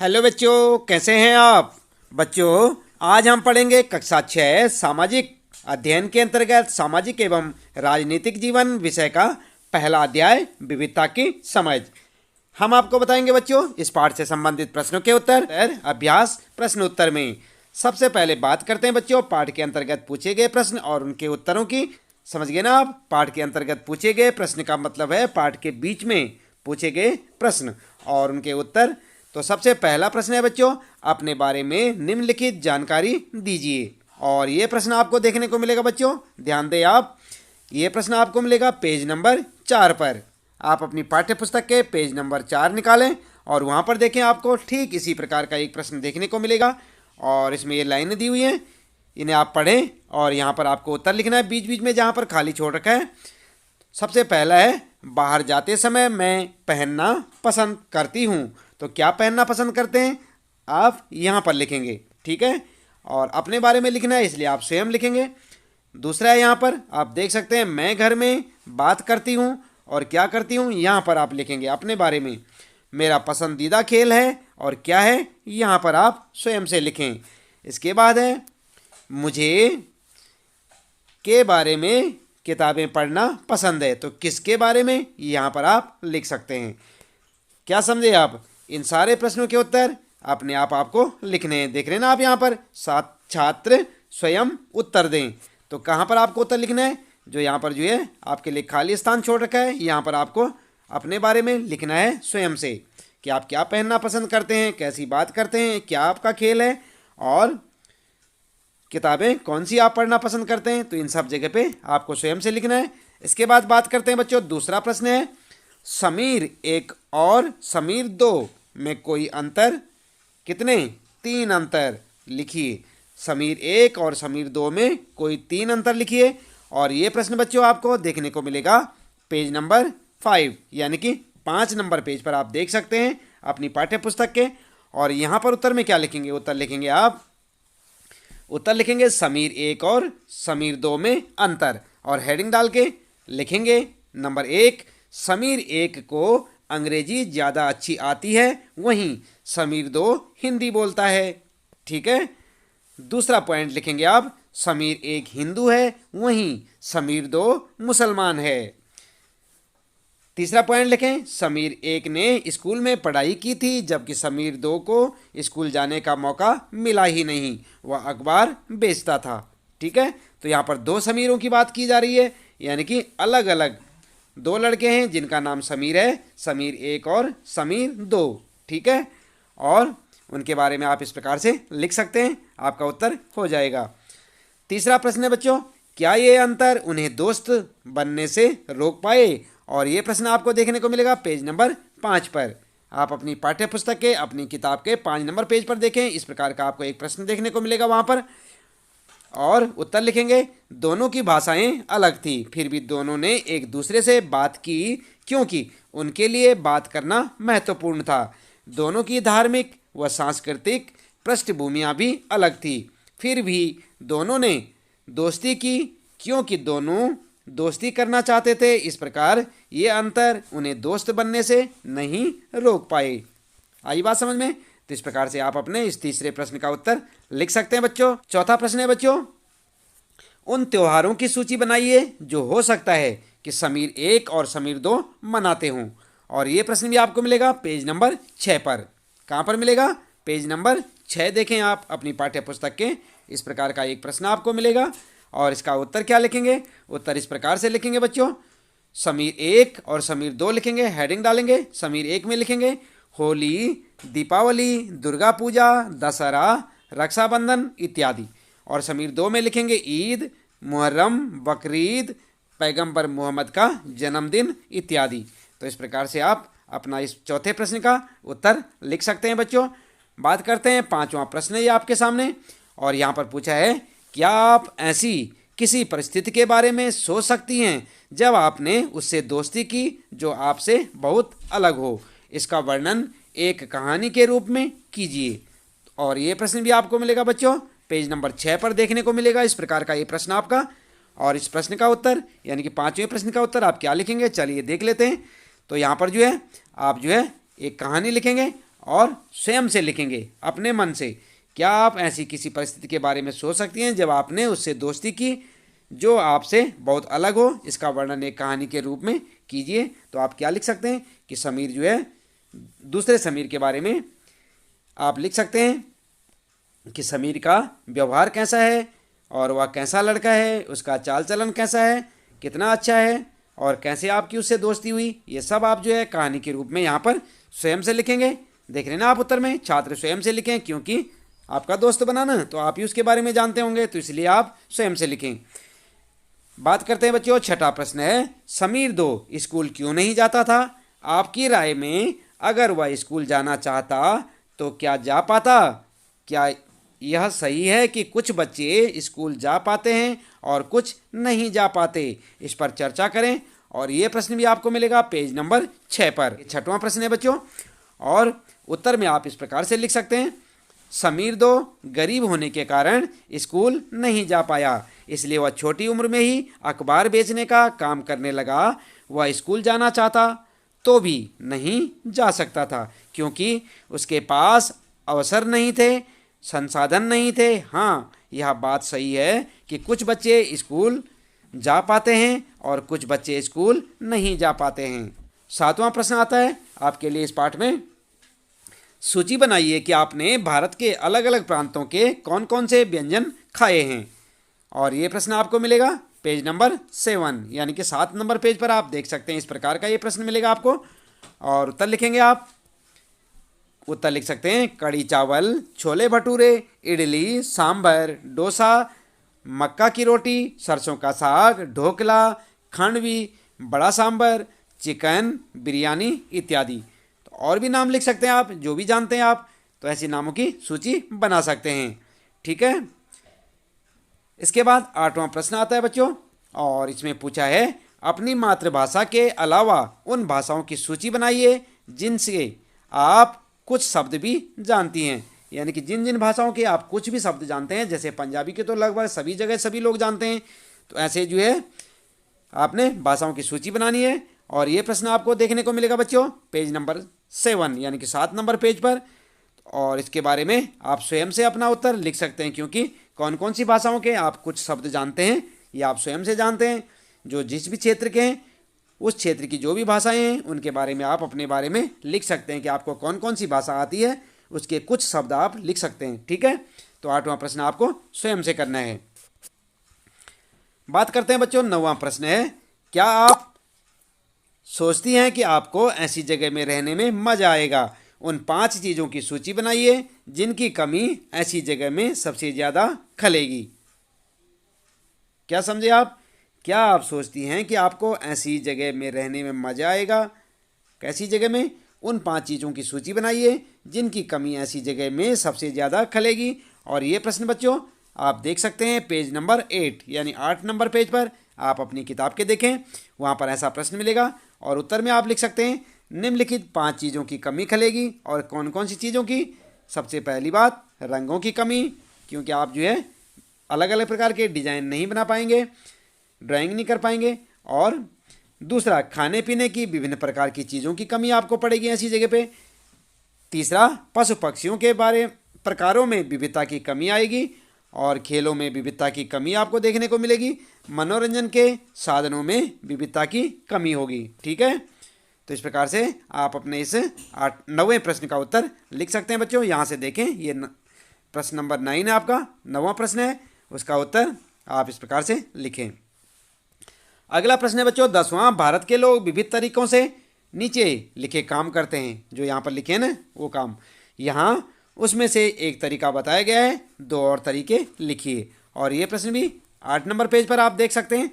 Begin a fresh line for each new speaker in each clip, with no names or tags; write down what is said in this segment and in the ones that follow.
Hello बच्चों, कैसे हैं आप? बच्चों, आज हम पढ़ेंगे कक्षा 6 सामाजिक अध्ययन के अंतर्गत सामाजिक एवं राजनीतिक जीवन विषय का पहला अध्याय विविधता की समझ। हम आपको बताएंगे बच्चों इस पाठ से संबंधित प्रश्नों के उत्तर अभ्यास प्रश्न उत्तर में। सबसे पहले बात करते हैं बच्चों पाठ के अंतर्गत पूछे गए प्रश्न और उनके उत्तरों की। समझ गए ना आप? पाठ के अंतर्गत पूछे गए प्रश्न का मतलब है पाठ के बीच में पूछे गए प्रश्न और उनके उत्तर। तो सबसे पहला प्रश्न है बच्चों, अपने बारे में निम्नलिखित जानकारी दीजिए। और ये प्रश्न आपको देखने को मिलेगा बच्चों, ध्यान दें आप, ये प्रश्न आपको मिलेगा पेज नंबर 4 पर। आप अपनी पाठ्य पुस्तक के पेज नंबर 4 निकालें और वहाँ पर देखें, आपको ठीक इसी प्रकार का एक प्रश्न देखने को मिलेगा। और इसमें ये लाइनें दी हुई हैं, इन्हें आप पढ़ें और यहाँ पर आपको उत्तर लिखना है बीच बीच में जहाँ पर खाली छोड़ रखा है। सबसे पहला है, बाहर जाते समय मैं पहनना पसंद करती हूँ। तो क्या पहनना पसंद करते हैं आप यहाँ पर लिखेंगे, ठीक है। और अपने बारे में लिखना है, इसलिए आप स्वयं लिखेंगे। दूसरा है, यहाँ पर आप देख सकते हैं, मैं घर में बात करती हूँ और क्या करती हूँ यहाँ पर आप लिखेंगे अपने बारे में। मेरा पसंदीदा खेल है और क्या है यहाँ पर आप स्वयं से लिखें। इसके बाद है, मुझे के बारे में किताबें पढ़ना पसंद है। तो किसके बारे में यहाँ पर आप लिख सकते हैं। क्या समझे आप? इन सारे प्रश्नों के उत्तर अपने आप आपको लिखने हैं। देख रहे हैं ना आप यहाँ पर, छात्र स्वयं उत्तर दें। तो कहाँ पर आपको उत्तर लिखना है? जो यहाँ पर जो है आपके लिए खाली स्थान छोड़ रखा है, यहाँ पर आपको अपने बारे में लिखना है स्वयं से कि आप क्या पहनना पसंद करते हैं, कैसी बात करते हैं, क्या आपका खेल है और किताबें कौन सी आप पढ़ना पसंद करते हैं। तो इन सब जगह पे आपको स्वयं से लिखना है। इसके बाद बात करते हैं बच्चों, दूसरा प्रश्न है, समीर 1 और समीर 2 में कोई अंतर? कितने? 3 अंतर लिखिए। समीर 1 और समीर 2 में कोई 3 अंतर लिखिए। और ये प्रश्न बच्चों आपको देखने को मिलेगा पेज नंबर 5, यानी कि 5 नंबर पेज पर आप देख सकते हैं अपनी पाठ्य पुस्तक के। और यहाँ पर उत्तर में क्या लिखेंगे? उत्तर लिखेंगे आप, उत्तर लिखेंगे समीर 1 और समीर 2 में अंतर। और हेडिंग डाल के लिखेंगे नंबर 1, समीर 1 को अंग्रेजी ज़्यादा अच्छी आती है, वहीं समीर 2 हिंदी बोलता है, ठीक है। दूसरा पॉइंट लिखेंगे आप, समीर 1 हिंदू है, वहीं समीर 2 मुसलमान है। तीसरा पॉइंट लिखें, समीर 1 ने स्कूल में पढ़ाई की थी, जबकि समीर 2 को स्कूल जाने का मौका मिला ही नहीं, वह अखबार बेचता था, ठीक है। तो यहाँ पर 2 समीरों की बात की जा रही है, यानी कि अलग अलग 2 लड़के हैं जिनका नाम समीर है, समीर 1 और समीर 2, ठीक है। और उनके बारे में आप इस प्रकार से लिख सकते हैं, आपका उत्तर हो जाएगा। तीसरा प्रश्न है बच्चों, क्या ये अंतर उन्हें दोस्त बनने से रोक पाए? और ये प्रश्न आपको देखने को मिलेगा पेज नंबर 5 पर। आप अपनी पाठ्य पुस्तक के, अपनी किताब के 5 नंबर पेज पर देखें, इस प्रकार का आपको एक प्रश्न देखने को मिलेगा वहाँ पर। और उत्तर लिखेंगे, दोनों की भाषाएं अलग थी, फिर भी दोनों ने एक दूसरे से बात की क्योंकि उनके लिए बात करना महत्वपूर्ण था। दोनों की धार्मिक व सांस्कृतिक पृष्ठभूमियाँ भी अलग थी, फिर भी दोनों ने दोस्ती की क्योंकि दोनों दोस्ती करना चाहते थे। इस प्रकार ये अंतर उन्हें दोस्त बनने से नहीं रोक पाए। आई बात समझ में? तो इस प्रकार से आप अपने इस तीसरे प्रश्न का उत्तर लिख सकते हैं बच्चों। चौथा प्रश्न है बच्चों, उन त्योहारों की सूची बनाइए जो हो सकता है कि समीर 1 और समीर 2 मनाते हों। और ये प्रश्न भी आपको मिलेगा पेज नंबर 6 पर। कहाँ पर मिलेगा? पेज नंबर 6 देखें आप अपनी पाठ्य पुस्तक के, इस प्रकार का एक प्रश्न आपको मिलेगा। और इसका उत्तर क्या लिखेंगे? उत्तर इस प्रकार से लिखेंगे बच्चों, समीर 1 और समीर 2 लिखेंगे, हेडिंग डालेंगे। समीर 1 में लिखेंगे होली, दीपावली, दुर्गा पूजा, दशहरा, रक्षाबंधन इत्यादि। और समीर 2 में लिखेंगे ईद, मुहर्रम, बकरीद, पैगंबर मोहम्मद का जन्मदिन इत्यादि। तो इस प्रकार से आप अपना इस चौथे प्रश्न का उत्तर लिख सकते हैं बच्चों। बात करते हैं 5वां प्रश्न ये आपके सामने। और यहाँ पर पूछा है, क्या आप ऐसी किसी परिस्थिति के बारे में सोच सकती हैं जब आपने उससे दोस्ती की जो आपसे बहुत अलग हो? इसका वर्णन एक कहानी के रूप में कीजिए। और ये प्रश्न भी आपको मिलेगा बच्चों पेज नंबर 6 पर देखने को मिलेगा, इस प्रकार का ये प्रश्न आपका। और इस प्रश्न का उत्तर यानी कि 5वें प्रश्न का उत्तर आप क्या लिखेंगे, चलिए देख लेते हैं। तो यहाँ पर जो है आप जो है एक कहानी लिखेंगे और स्वयं से लिखेंगे अपने मन से। क्या आप ऐसी किसी परिस्थिति के बारे में सोच सकती हैं जब आपने उससे दोस्ती की जो आपसे बहुत अलग हो? इसका वर्णन एक कहानी के रूप में कीजिए। तो आप क्या लिख सकते हैं कि समीर जो है, दूसरे समीर के बारे में आप लिख सकते हैं कि समीर का व्यवहार कैसा है और वह कैसा लड़का है, उसका चाल चलन कैसा है, कितना अच्छा है और कैसे आपकी उससे दोस्ती हुई। ये सब आप जो है कहानी के रूप में यहाँ पर स्वयं से लिखेंगे। देख रहे ना आप उत्तर में, छात्र स्वयं से लिखें, क्योंकि आपका दोस्त बनाना तो आप ही उसके बारे में जानते होंगे, तो इसलिए आप स्वयं से लिखें। बात करते हैं बच्चों, छठा प्रश्न है, समीर 2 स्कूल क्यों नहीं जाता था? आपकी राय में अगर वह स्कूल जाना चाहता तो क्या जा पाता? क्या यह सही है कि कुछ बच्चे स्कूल जा पाते हैं और कुछ नहीं जा पाते? इस पर चर्चा करें। और ये प्रश्न भी आपको मिलेगा पेज नंबर 6 पर। छठवां प्रश्न है बच्चों, और उत्तर में आप इस प्रकार से लिख सकते हैं, समीर 2 गरीब होने के कारण स्कूल नहीं जा पाया, इसलिए वह छोटी उम्र में ही अखबार बेचने का काम करने लगा। वह स्कूल जाना चाहता तो भी नहीं जा सकता था क्योंकि उसके पास अवसर नहीं थे, संसाधन नहीं थे। हाँ, यह बात सही है कि कुछ बच्चे स्कूल जा पाते हैं और कुछ बच्चे स्कूल नहीं जा पाते हैं। सातवां प्रश्न आता है आपके लिए इस पाठ में, सूची बनाइए कि आपने भारत के अलग अलग प्रांतों के कौन कौन से व्यंजन खाए हैं। और ये प्रश्न आपको मिलेगा पेज नंबर 7, यानी कि 7 नंबर पेज पर आप देख सकते हैं। इस प्रकार का ये प्रश्न मिलेगा आपको और उत्तर लिखेंगे आप। उत्तर लिख सकते हैं, कड़ी चावल, छोले भटूरे, इडली, सांभर, डोसा, मक्का की रोटी, सरसों का साग, ढोकला, खांडवी, बड़ा सांभर, चिकन, बिरयानी इत्यादि। तो और भी नाम लिख सकते हैं आप, जो भी जानते हैं आप, तो ऐसे नामों की सूची बना सकते हैं। ठीक है। इसके बाद 8वां प्रश्न आता है बच्चों, और इसमें पूछा है, अपनी मातृभाषा के अलावा उन भाषाओं की सूची बनाइए जिनसे आप कुछ शब्द भी जानती हैं। यानी कि जिन जिन भाषाओं के आप कुछ भी शब्द जानते हैं, जैसे पंजाबी के तो लगभग सभी जगह सभी लोग जानते हैं, तो ऐसे जो है आपने भाषाओं की सूची बनानी है। और ये प्रश्न आपको देखने को मिलेगा बच्चों पेज नंबर 7, यानी कि 7 नंबर पेज पर। और इसके बारे में आप स्वयं से अपना उत्तर लिख सकते हैं, क्योंकि कौन कौन सी भाषाओं के आप कुछ शब्द जानते हैं ये आप स्वयं से जानते हैं। जो जिस भी क्षेत्र के हैं उस क्षेत्र की जो भी भाषाएं हैं उनके बारे में आप अपने बारे में लिख सकते हैं कि आपको कौन कौन सी भाषा आती है, उसके कुछ शब्द आप लिख सकते हैं। ठीक है। तो 8वां प्रश्न आपको स्वयं से करना है। बात करते हैं बच्चों, 9वां प्रश्न है, क्या आप सोचती हैं कि आपको ऐसी जगह में रहने में मजा आएगा? उन 5 चीज़ों की सूची बनाइए जिनकी कमी ऐसी जगह में सबसे ज़्यादा खलेगी। क्या समझे आप? क्या आप सोचती हैं कि आपको ऐसी जगह में रहने में मज़ा आएगा? कैसी जगह में? उन 5 चीज़ों की सूची बनाइए जिनकी कमी ऐसी जगह में सबसे ज़्यादा खलेगी। और ये प्रश्न बच्चों आप देख सकते हैं पेज नंबर 8, यानी 8 नंबर पेज पर। आप अपनी किताब के देखें, वहाँ पर ऐसा प्रश्न मिलेगा और उत्तर में आप लिख सकते हैं, निम्नलिखित 5 चीज़ों की कमी खलेगी। और कौन कौन सी चीज़ों की? सबसे पहली बात, रंगों की कमी, क्योंकि आप जो है अलग अलग प्रकार के डिज़ाइन नहीं बना पाएंगे, ड्राइंग नहीं कर पाएंगे। और दूसरा, खाने पीने की विभिन्न प्रकार की चीज़ों की कमी आपको पड़ेगी ऐसी जगह पे। तीसरा, पशु पक्षियों के प्रकारों में विविधता की कमी आएगी। और खेलों में विविधता की कमी आपको देखने को मिलेगी। मनोरंजन के साधनों में विविधता की कमी होगी। ठीक है। तो इस प्रकार से आप अपने इस 9वें प्रश्न का उत्तर लिख सकते हैं बच्चों। यहाँ से देखें, ये प्रश्न नंबर 9 है आपका, 9वां प्रश्न है, उसका उत्तर आप इस प्रकार से लिखें। अगला प्रश्न है बच्चों 10वां, भारत के लोग विविध तरीकों से नीचे लिखे काम करते हैं। जो यहाँ पर लिखे हैं ना वो काम, यहाँ उसमें से एक तरीका बताया गया है, 2 और तरीके लिखिए। और ये प्रश्न भी 8 नंबर पेज पर आप देख सकते हैं।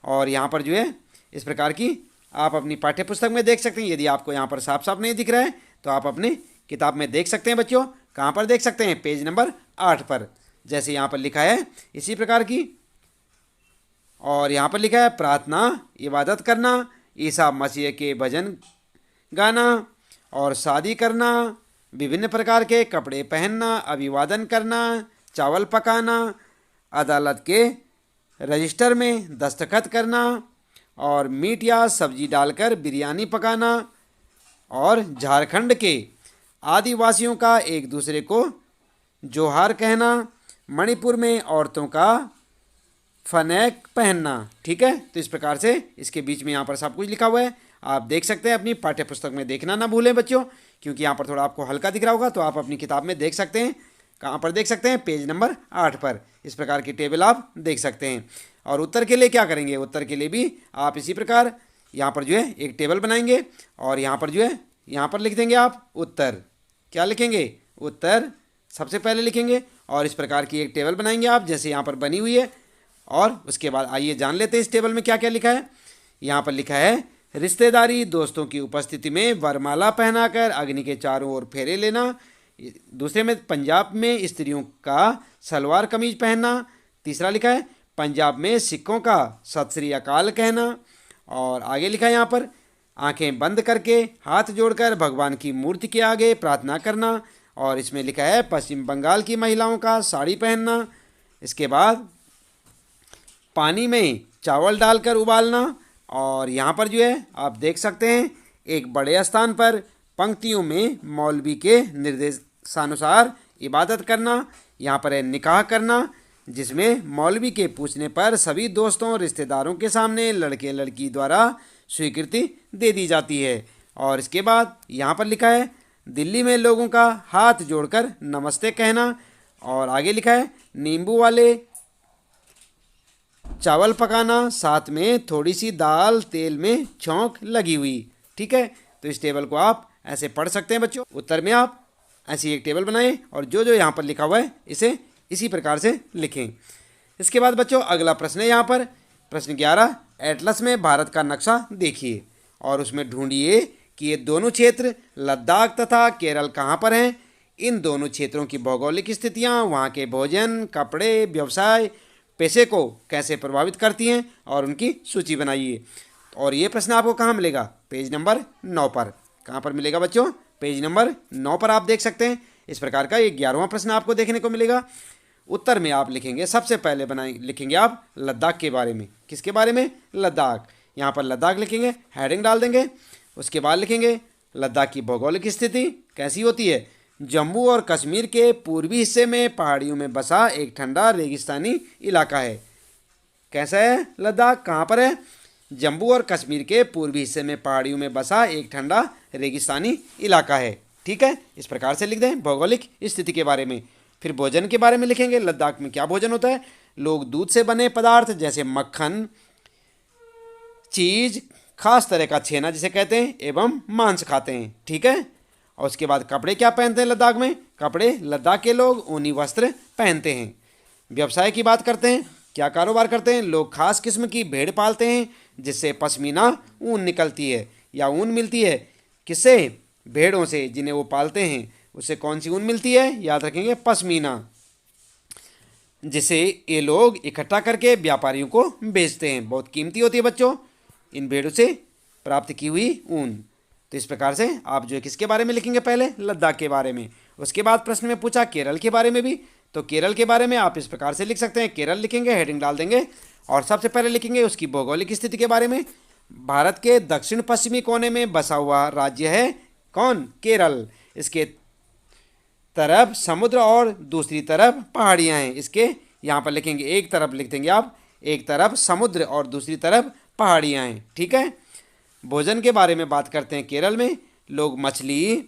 और यहाँ पर जो है इस प्रकार की आप अपनी पाठ्य पुस्तक में देख सकते हैं। यदि आपको यहाँ पर साफ साफ नहीं दिख रहा है तो आप अपने किताब में देख सकते हैं बच्चों। कहाँ पर देख सकते हैं? पेज नंबर 8 पर, जैसे यहाँ पर लिखा है इसी प्रकार की। और यहाँ पर लिखा है, प्रार्थना, इबादत करना, ईसा मसीह के भजन गाना और शादी करना, विभिन्न प्रकार के कपड़े पहनना, अभिवादन करना, चावल पकाना, अदालत के रजिस्टर में दस्तखत करना और मीट या सब्जी डालकर बिरयानी पकाना। और झारखंड के आदिवासियों का एक दूसरे को जोहार कहना, मणिपुर में औरतों का फनेक पहनना। ठीक है, तो इस प्रकार से इसके बीच में यहाँ पर सब कुछ लिखा हुआ है। आप देख सकते हैं, अपनी पाठ्य पुस्तक में देखना ना भूलें बच्चों, क्योंकि यहाँ पर थोड़ा आपको हल्का दिख रहा होगा, तो आप अपनी किताब में देख सकते हैं। कहाँ पर देख सकते हैं? पेज नंबर 8 पर इस प्रकार की टेबल आप देख सकते हैं। और उत्तर के लिए क्या करेंगे? उत्तर के लिए भी आप इसी प्रकार यहाँ पर जो है एक टेबल बनाएंगे और यहाँ पर जो है यहाँ पर लिख देंगे आप उत्तर। क्या लिखेंगे? उत्तर सबसे पहले लिखेंगे और इस प्रकार की एक टेबल बनाएंगे आप, जैसे यहाँ पर बनी हुई है। और उसके बाद आइए जान लेते हैं इस टेबल में क्या क्या लिखा है। यहाँ पर लिखा है, रिश्तेदारी दोस्तों की उपस्थिति में वरमाला पहनाकर अग्नि के चारों ओर फेरे लेना। दूसरे में, पंजाब में स्त्रियों का सलवार कमीज पहनना। तीसरा लिखा है, पंजाब में सिखों का सत श्री अकाल कहना। और आगे लिखा है यहाँ पर, आंखें बंद करके हाथ जोड़कर भगवान की मूर्ति के आगे प्रार्थना करना। और इसमें लिखा है, पश्चिम बंगाल की महिलाओं का साड़ी पहनना। इसके बाद पानी में चावल डालकर उबालना। और यहाँ पर जो है आप देख सकते हैं, एक बड़े स्थान पर पंक्तियों में मौलवी के निर्देशानुसार इबादत करना। यहाँ पर है निकाह करना, जिसमें मौलवी के पूछने पर सभी दोस्तों रिश्तेदारों के सामने लड़के लड़की द्वारा स्वीकृति दे दी जाती है। और इसके बाद यहाँ पर लिखा है, दिल्ली में लोगों का हाथ जोड़कर नमस्ते कहना। और आगे लिखा है, नींबू वाले चावल पकाना, साथ में थोड़ी सी दाल तेल में छौंक लगी हुई। ठीक है, तो इस टेबल को आप ऐसे पढ़ सकते हैं बच्चों। उत्तर में आप ऐसी एक टेबल बनाएं और जो जो यहाँ पर लिखा हुआ है इसे इसी प्रकार से लिखें। इसके बाद बच्चों अगला प्रश्न है यहाँ पर, प्रश्न 11, एटलस में भारत का नक्शा देखिए और उसमें ढूंढिए कि ये दोनों क्षेत्र लद्दाख तथा केरल कहाँ पर हैं। इन दोनों क्षेत्रों की भौगोलिक स्थितियाँ वहाँ के भोजन, कपड़े, व्यवसाय, पैसे को कैसे प्रभावित करती हैं और उनकी सूची बनाइए। और ये प्रश्न आपको कहाँ मिलेगा? पेज नंबर 9 पर। कहाँ पर मिलेगा बच्चों? पेज नंबर 9 पर आप देख सकते हैं। इस प्रकार का ये 11वां प्रश्न आपको देखने को मिलेगा। उत्तर में आप लिखेंगे, सबसे पहले लिखेंगे आप लद्दाख के बारे में। किसके बारे में? लद्दाख। यहाँ पर लद्दाख लिखेंगे, हेडिंग डाल देंगे। उसके बाद लिखेंगे, लद्दाख की भौगोलिक स्थिति कैसी होती है? जम्मू और कश्मीर के पूर्वी हिस्से में पहाड़ियों में बसा एक ठंडा रेगिस्तानी इलाका है। कैसा है लद्दाख? कहाँ पर है? जम्मू और कश्मीर के पूर्वी हिस्से में पहाड़ियों में बसा एक ठंडा रेगिस्तानी इलाका है। ठीक है, इस प्रकार से लिख दें भौगोलिक स्थिति के बारे में। फिर भोजन के बारे में लिखेंगे, लद्दाख में क्या भोजन होता है? लोग दूध से बने पदार्थ जैसे मक्खन, चीज, खास तरह का छेना जिसे कहते हैं, एवं मांस खाते हैं। ठीक है, और उसके बाद कपड़े क्या पहनते हैं लद्दाख में? कपड़े लद्दाख के लोग ऊनी वस्त्र पहनते हैं। व्यवसाय की बात करते हैं, क्या कारोबार करते हैं? लोग खास किस्म की भेड़ पालते हैं जिससे पश्मीना ऊन निकलती है या ऊन मिलती है। किससे? भेड़ों से, जिन्हें वो पालते हैं उससे कौन सी ऊन मिलती है? याद रखेंगे, पश्मीना, जिसे ये लोग इकट्ठा करके व्यापारियों को बेचते हैं। बहुत कीमती होती है बच्चों इन भेड़ों से प्राप्त की हुई ऊन। तो इस प्रकार से आप जो है किसके बारे में लिखेंगे? पहले लद्दाख के बारे में। उसके बाद प्रश्न में पूछा केरल के बारे में भी, तो केरल के बारे में आप इस प्रकार से लिख सकते हैं, केरल लिखेंगे, हेडिंग डाल देंगे और सबसे पहले लिखेंगे उसकी भौगोलिक स्थिति के बारे में। भारत के दक्षिण पश्चिमी कोने में बसा हुआ राज्य है कौन? केरल। इसके तरफ समुद्र और दूसरी तरफ पहाड़ियाँ हैं। इसके यहाँ पर लिखेंगे, एक तरफ लिख देंगे आप, एक तरफ समुद्र और दूसरी तरफ पहाड़ियाँ हैं। ठीक है, भोजन के बारे में बात करते हैं। केरल में लोग मछली,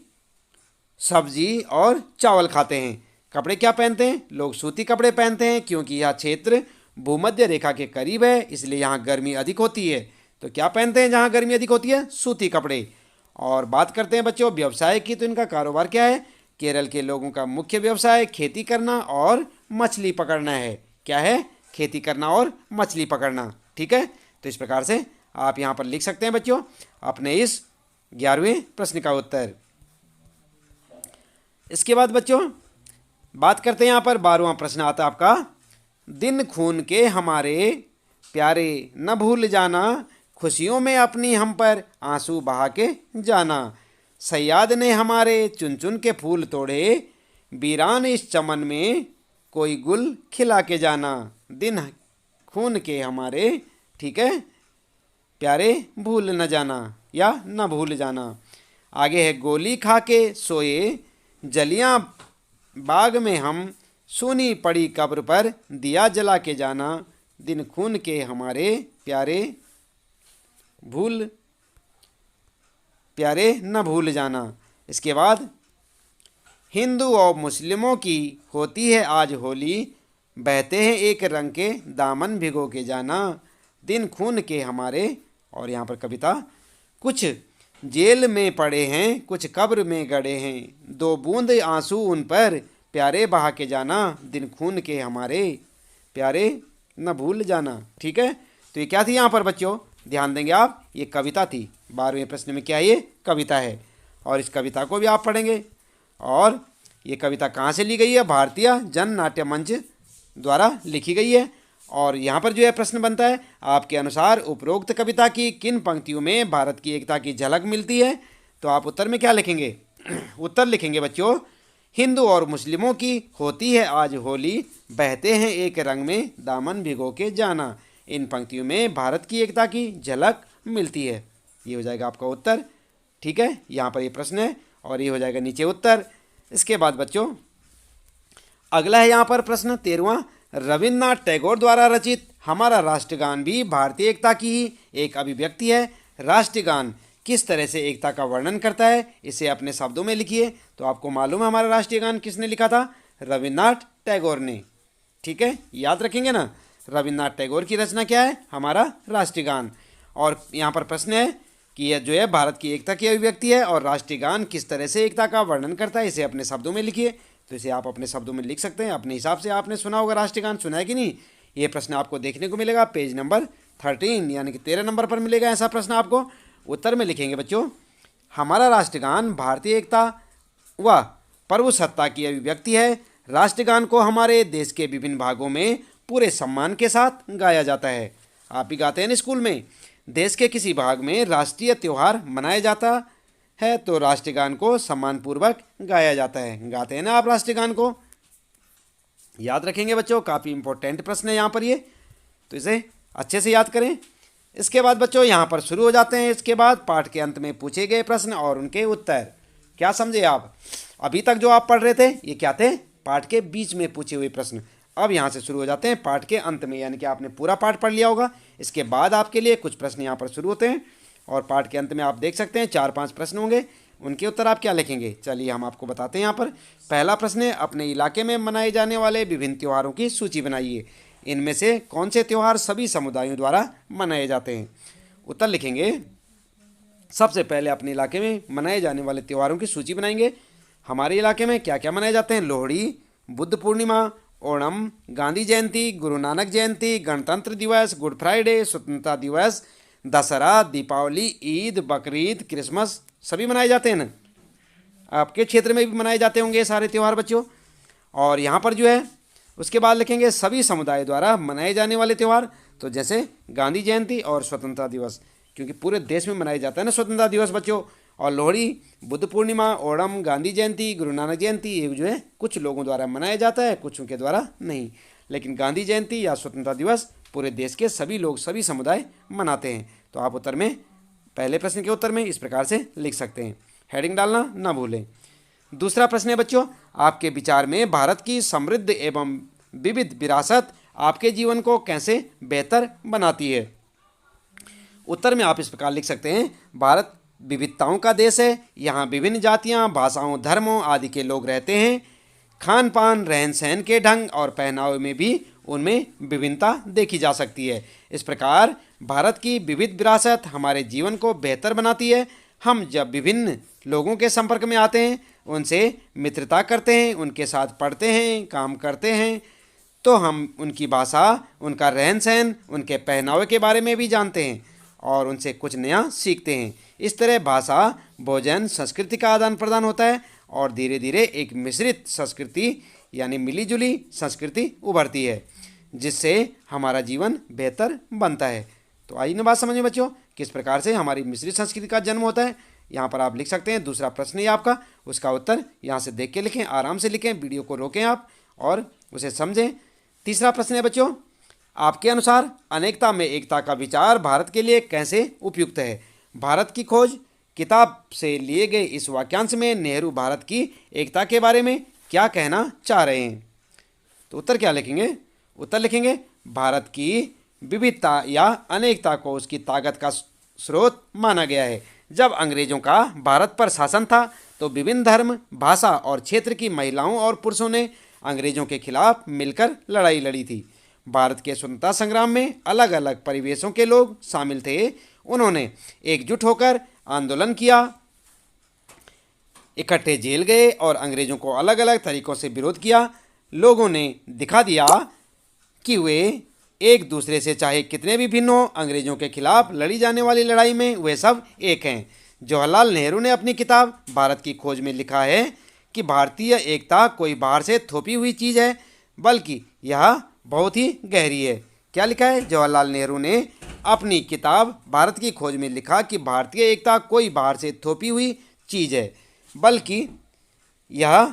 सब्जी और चावल खाते हैं। कपड़े क्या पहनते हैं? लोग सूती कपड़े पहनते हैं क्योंकि यह क्षेत्र भूमध्य रेखा के करीब है, इसलिए यहाँ गर्मी अधिक होती है। तो क्या पहनते हैं जहाँ गर्मी अधिक होती है? सूती कपड़े। और बात करते हैं बच्चों व्यवसाय की, तो इनका कारोबार क्या है? केरल के लोगों का मुख्य व्यवसाय खेती करना और मछली पकड़ना है। क्या है? खेती करना और मछली पकड़ना। ठीक है, तो इस प्रकार से आप यहाँ पर लिख सकते हैं बच्चों अपने इस 11वें प्रश्न का उत्तर। इसके बाद बच्चों बात करते हैं, यहाँ पर 12वां प्रश्न आता है आपका, दिन खून के हमारे प्यारे न भूल जाना, खुशियों में अपनी हम पर आंसू बहा के जाना। सयाद ने हमारे चुन चुन के फूल तोड़े, वीरान इस चमन में कोई गुल खिला के जाना। दिन खून के हमारे, ठीक है, प्यारे भूल न जाना या न भूल जाना। आगे है गोली खा के सोए जलियां बाग में हम, सूनी पड़ी कब्र पर दिया जला के जाना, दिन खून के हमारे प्यारे न भूल जाना। इसके बाद हिंदू और मुस्लिमों की होती है आज होली, बहते हैं एक रंग के दामन भिगो के जाना, दिन खून के हमारे। और यहाँ पर कविता, कुछ जेल में पड़े हैं कुछ कब्र में गड़े हैं, दो बूंद आंसू उन पर प्यारे बहा के जाना, दिन खून के हमारे प्यारे न भूल जाना। ठीक है, तो ये क्या थी यहाँ पर बच्चों, ध्यान देंगे आप, ये कविता थी। 12वें प्रश्न में क्या है, ये कविता है और इस कविता को भी आप पढ़ेंगे। और ये कविता कहाँ से ली गई है, भारतीय जन नाट्य मंच द्वारा लिखी गई है। और यहाँ पर जो है प्रश्न बनता है, आपके अनुसार उपरोक्त कविता की किन पंक्तियों में भारत की एकता की झलक मिलती है। तो आप उत्तर में क्या लिखेंगे, उत्तर लिखेंगे बच्चों, हिंदू और मुस्लिमों की होती है आज होली, बहते हैं एक रंग में दामन भिगो के जाना। इन पंक्तियों में भारत की एकता की झलक मिलती है। ये हो जाएगा आपका उत्तर। ठीक है, यहाँ पर ये प्रश्न है और ये हो जाएगा नीचे उत्तर। इसके बाद बच्चों अगला है यहाँ पर प्रश्न 13वां, रविन्द्रनाथ टैगोर द्वारा रचित हमारा राष्ट्रगान भी भारतीय एकता की ही एक अभिव्यक्ति है। राष्ट्रगान किस तरह से एकता का वर्णन करता है, इसे अपने शब्दों में लिखिए। तो आपको मालूम है हमारा राष्ट्रीय गान किसने लिखा था, रविन्द्रनाथ टैगोर ने। ठीक है, याद रखेंगे ना, रविन्द्रनाथ टैगोर की रचना क्या है, हमारा राष्ट्रीय गान। और यहाँ पर प्रश्न है कि यह जो है भारत की एकता की अभिव्यक्ति है और राष्ट्रीय गान किस तरह से एकता का वर्णन करता है, इसे अपने शब्दों में लिखिए। तो इसे आप अपने शब्दों में लिख सकते हैं अपने हिसाब से। आपने सुना होगा राष्ट्रीय गान, सुना है कि नहीं, ये प्रश्न आपको देखने को मिलेगा पेज नंबर 13 यानी कि 13 नंबर पर मिलेगा ऐसा प्रश्न आपको। उत्तर में लिखेंगे बच्चों, हमारा राष्ट्रगान भारतीय एकता व प्रभुसत्ता की अभिव्यक्ति है। राष्ट्रगान को हमारे देश के विभिन्न भागों में पूरे सम्मान के साथ गाया जाता है। आप भी गाते हैं ना स्कूल में, देश के किसी भाग में राष्ट्रीय त्यौहार मनाया जाता है तो राष्ट्रगान को सम्मानपूर्वक गाया जाता है। गाते हैं ना आप राष्ट्रगान को, याद रखेंगे बच्चों, काफ़ी इंपॉर्टेंट प्रश्न है यहाँ पर ये, तो इसे अच्छे से याद करें। इसके बाद बच्चों यहाँ पर शुरू हो जाते हैं, इसके बाद पाठ के अंत में पूछे गए प्रश्न और उनके उत्तर। क्या समझे आप, अभी तक जो आप पढ़ रहे थे ये क्या थे, पाठ के बीच में पूछे हुए प्रश्न। अब यहाँ से शुरू हो जाते हैं पाठ के अंत में, यानी कि आपने पूरा पाठ पढ़ लिया होगा, इसके बाद आपके लिए कुछ प्रश्न यहाँ पर शुरू होते हैं और पाठ के अंत में आप देख सकते हैं 4-5 प्रश्न होंगे, उनके उत्तर आप क्या लिखेंगे। चलिए हम आपको बताते हैं। यहाँ पर पहला प्रश्न है, अपने इलाके में मनाए जाने वाले विभिन्न त्योहारों की सूची बनाइए, इनमें से कौन से त्यौहार सभी समुदायों द्वारा मनाए जाते हैं। उत्तर लिखेंगे, सबसे पहले अपने इलाके में मनाए जाने वाले त्योहारों की सूची बनाएंगे। हमारे इलाके में क्या क्या मनाए जाते हैं, लोहड़ी, बुद्ध पूर्णिमा, ओणम, गांधी जयंती, गुरु नानक जयंती, गणतंत्र दिवस, गुड फ्राइडे, स्वतंत्रता दिवस, दशहरा, दीपावली, ईद, बकरीद, क्रिसमस, सभी मनाए जाते हैं ना। आपके क्षेत्र में भी मनाए जाते होंगे ये सारे त्यौहार बच्चों। और यहाँ पर जो है उसके बाद लिखेंगे सभी समुदाय द्वारा मनाए जाने वाले त्यौहार, तो जैसे गांधी जयंती और स्वतंत्रता दिवस, क्योंकि पूरे देश में मनाया जाता है ना स्वतंत्रता दिवस बच्चों। और लोहड़ी, बुद्ध पूर्णिमा, ओणम, गांधी जयंती, गुरु नानक जयंती, ये जो है कुछ लोगों द्वारा मनाया जाता है, कुछों के द्वारा नहीं। लेकिन गांधी जयंती या स्वतंत्रता दिवस पूरे देश के सभी लोग, सभी समुदाय मनाते हैं। तो आप उत्तर में, पहले प्रश्न के उत्तर में इस प्रकार से लिख सकते हैं, हेडिंग डालना ना भूलें। दूसरा प्रश्न है बच्चों, आपके विचार में भारत की समृद्ध एवं विविध विरासत आपके जीवन को कैसे बेहतर बनाती है। उत्तर में आप इस प्रकार लिख सकते हैं, भारत विविधताओं का देश है, यहाँ विभिन्न जातियाँ, भाषाओं, धर्मों आदि के लोग रहते हैं। खान पान, रहन सहन के ढंग और पहनावे में भी उनमें विभिन्नता देखी जा सकती है। इस प्रकार भारत की विविध विरासत हमारे जीवन को बेहतर बनाती है। हम जब विभिन्न लोगों के संपर्क में आते हैं, उनसे मित्रता करते हैं, उनके साथ पढ़ते हैं, काम करते हैं, तो हम उनकी भाषा, उनका रहन सहन, उनके पहनावे के बारे में भी जानते हैं और उनसे कुछ नया सीखते हैं। इस तरह भाषा, भोजन, संस्कृति का आदान प्रदान होता है और धीरे धीरे एक मिश्रित संस्कृति यानी मिलीजुली संस्कृति उभरती है, जिससे हमारा जीवन बेहतर बनता है। तो आइए ना बात समझ में बच्चों, किस प्रकार से हमारी मिश्रित संस्कृति का जन्म होता है। यहाँ पर आप लिख सकते हैं, दूसरा प्रश्न है आपका, उसका उत्तर यहाँ से देख के लिखें, आराम से लिखें, वीडियो को रोकें आप और उसे समझें। तीसरा प्रश्न है बच्चों, आपके अनुसार अनेकता में एकता का विचार भारत के लिए कैसे उपयुक्त है। भारत की खोज किताब से लिए गए इस वाक्यांश में नेहरू भारत की एकता के बारे में क्या कहना चाह रहे हैं? तो उत्तर क्या लिखेंगे? उत्तर लिखेंगे भारत की विविधता या अनेकता को उसकी ताकत का स्रोत माना गया है। जब अंग्रेजों का भारत पर शासन था तो विभिन्न धर्म, भाषा और क्षेत्र की महिलाओं और पुरुषों ने अंग्रेजों के खिलाफ मिलकर लड़ाई लड़ी थी। भारत के स्वतंत्रता संग्राम में अलग अलग परिवेशों के लोग शामिल थे। उन्होंने एकजुट होकर आंदोलन किया, इकट्ठे जेल गए और अंग्रेजों को अलग अलग तरीकों से विरोध किया। लोगों ने दिखा दिया कि वे एक दूसरे से चाहे कितने भी भिन्न हो, अंग्रेजों के खिलाफ लड़ी जाने वाली लड़ाई में वे सब एक हैं। जवाहरलाल नेहरू ने अपनी किताब भारत की खोज में लिखा है कि भारतीय एकता कोई बाहर से थोपी हुई चीज़ है, बल्कि यह बहुत ही गहरी है। क्या लिखा है? जवाहरलाल नेहरू ने अपनी किताब भारत की खोज में लिखा कि भारतीय एकता कोई बाहर से थोपी हुई चीज़ है, बल्कि यह,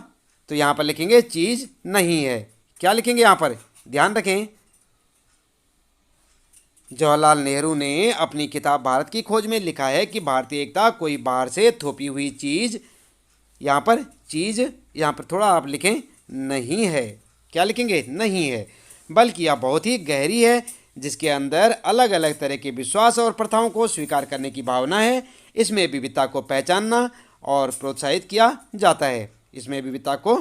तो यहाँ पर लिखेंगे चीज़ नहीं है। क्या लिखेंगे यहाँ पर? ध्यान रखें, जवाहरलाल नेहरू ने अपनी किताब भारत की खोज में लिखा है कि भारतीय एकता कोई बाहर से थोपी हुई चीज़, यहाँ पर चीज़, यहाँ पर थोड़ा आप लिखें नहीं है। क्या लिखेंगे? नहीं है, बल्कि यह बहुत ही गहरी है, जिसके अंदर अलग अलग तरह के विश्वास और प्रथाओं को स्वीकार करने की भावना है। इसमें विविधता को पहचानना और प्रोत्साहित किया जाता है। इसमें विविधता को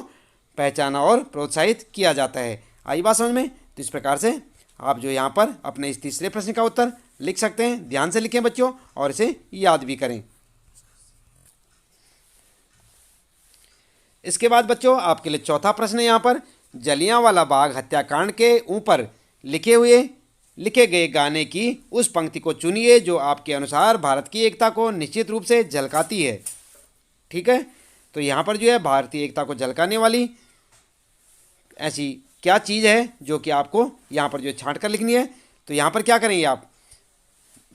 पहचाना और प्रोत्साहित किया जाता है। आई बात समझ में? तो इस प्रकार से आप जो यहाँ पर अपने इस तीसरे प्रश्न का उत्तर लिख सकते हैं। ध्यान से लिखें बच्चों और इसे याद भी करें। इसके बाद बच्चों आपके लिए चौथा प्रश्न है यहाँ पर, जलियांवाला बाग हत्याकांड के ऊपर लिखे गए गाने की उस पंक्ति को चुनिए जो आपके अनुसार भारत की एकता को निश्चित रूप से झलकाती है। ठीक है, तो यहाँ पर जो है भारतीय एकता को झलकाने वाली ऐसी क्या चीज़ है जो कि आपको यहाँ पर जो छांट कर लिखनी है। तो यहाँ पर क्या करेंगे आप?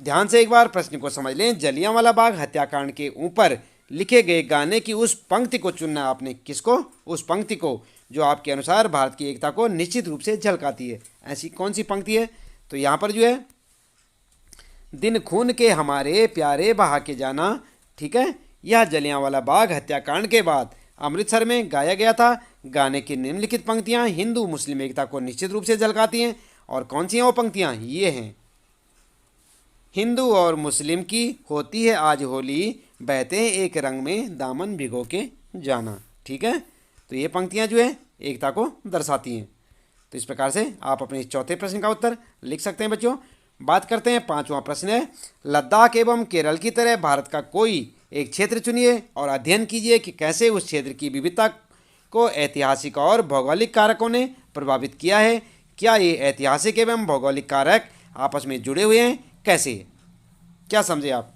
ध्यान से एक बार प्रश्न को समझ लें। जलियांवाला बाग हत्याकांड के ऊपर लिखे गए गाने की उस पंक्ति को चुनना है आपने। किसको? उस पंक्ति को जो आपके अनुसार भारत की एकता को निश्चित रूप से झलकाती है। ऐसी कौन सी पंक्ति है? तो यहाँ पर जो है, दिन खून के हमारे प्यारे बहा के जाना, ठीक है, यह जलियांवाला बाग हत्याकांड के बाद अमृतसर में गाया गया था। गाने की निम्नलिखित पंक्तियाँ हिंदू मुस्लिम एकता को निश्चित रूप से झलकाती हैं। और कौन सी हैं वो पंक्तियाँ? ये हैं, हिंदू और मुस्लिम की होती है आज होली, बहते हैं एक रंग में दामन भिगो के जाना। ठीक है, तो ये पंक्तियाँ जो है एकता को दर्शाती हैं। तो इस प्रकार से आप अपने इस चौथे प्रश्न का उत्तर लिख सकते हैं बच्चों। बात करते हैं पांचवा प्रश्न है, लद्दाख एवं केरल की तरह भारत का कोई एक क्षेत्र चुनिए और अध्ययन कीजिए कि कैसे उस क्षेत्र की विविधता को ऐतिहासिक और भौगोलिक कारकों ने प्रभावित किया है। क्या ये ऐतिहासिक एवं भौगोलिक कारक आपस में जुड़े हुए हैं? कैसे? क्या समझे आप?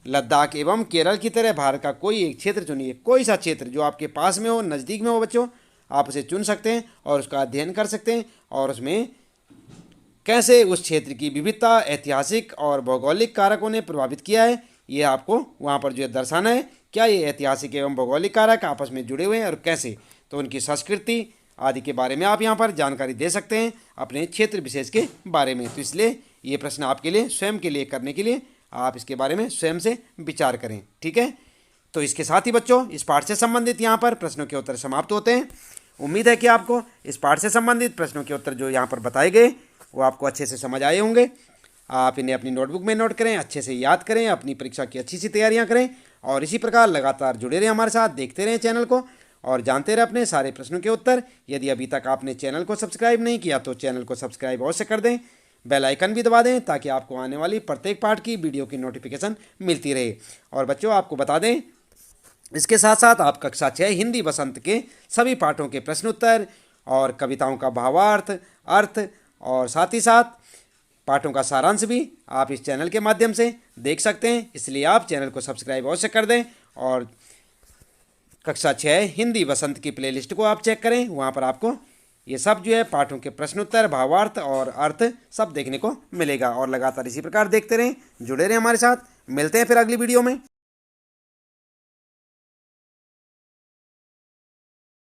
लद्दाख एवं केरल की तरह भारत का कोई एक क्षेत्र चुनिए, कोई सा क्षेत्र जो आपके पास में हो, नज़दीक में हो बच्चों, आप उसे चुन सकते हैं और उसका अध्ययन कर सकते हैं और उसमें कैसे उस क्षेत्र की विविधता ऐतिहासिक और भौगोलिक कारकों ने प्रभावित किया है, ये आपको वहाँ पर जो है दर्शाना है। क्या ये ऐतिहासिक एवं भौगोलिक कारक आपस में जुड़े हुए हैं और कैसे? तो उनकी संस्कृति आदि के बारे में आप यहाँ पर जानकारी दे सकते हैं अपने क्षेत्र विशेष के बारे में। तो इसलिए ये प्रश्न आपके लिए स्वयं के लिए करने के लिए आप इसके बारे में स्वयं से विचार करें। ठीक है, तो इसके साथ ही बच्चों इस पाठ से संबंधित यहाँ पर प्रश्नों के उत्तर समाप्त होते हैं। उम्मीद है कि आपको इस पाठ से संबंधित प्रश्नों के उत्तर जो यहाँ पर बताए गए वो आपको अच्छे से समझ आए होंगे। आप इन्हें अपनी नोटबुक में नोट करें, अच्छे से याद करें, अपनी परीक्षा की अच्छी सी तैयारियां करें और इसी प्रकार लगातार जुड़े रहें हमारे साथ, देखते रहें चैनल को और जानते रहें अपने सारे प्रश्नों के उत्तर। यदि अभी तक आपने चैनल को सब्सक्राइब नहीं किया तो चैनल को सब्सक्राइब अवश्य कर दें, बेल आइकन भी दबा दें ताकि आपको आने वाली प्रत्येक पाठ की वीडियो की नोटिफिकेशन मिलती रहे। और बच्चों आपको बता दें, इसके साथ साथ आप कक्षा 6 हिंदी वसंत के सभी पाठों के प्रश्न उत्तर और कविताओं का भावार्थ, अर्थ और साथ ही साथ पाठों का सारांश भी आप इस चैनल के माध्यम से देख सकते हैं। इसलिए आप चैनल को सब्सक्राइब अवश्य कर दें और कक्षा 6 हिंदी वसंत की प्लेलिस्ट को आप चेक करें। वहाँ पर आपको ये सब जो है पाठों के प्रश्नोत्तर, भावार्थ और अर्थ सब देखने को मिलेगा। और लगातार इसी प्रकार देखते रहें, जुड़े रहें हमारे साथ। मिलते हैं फिर अगली वीडियो में।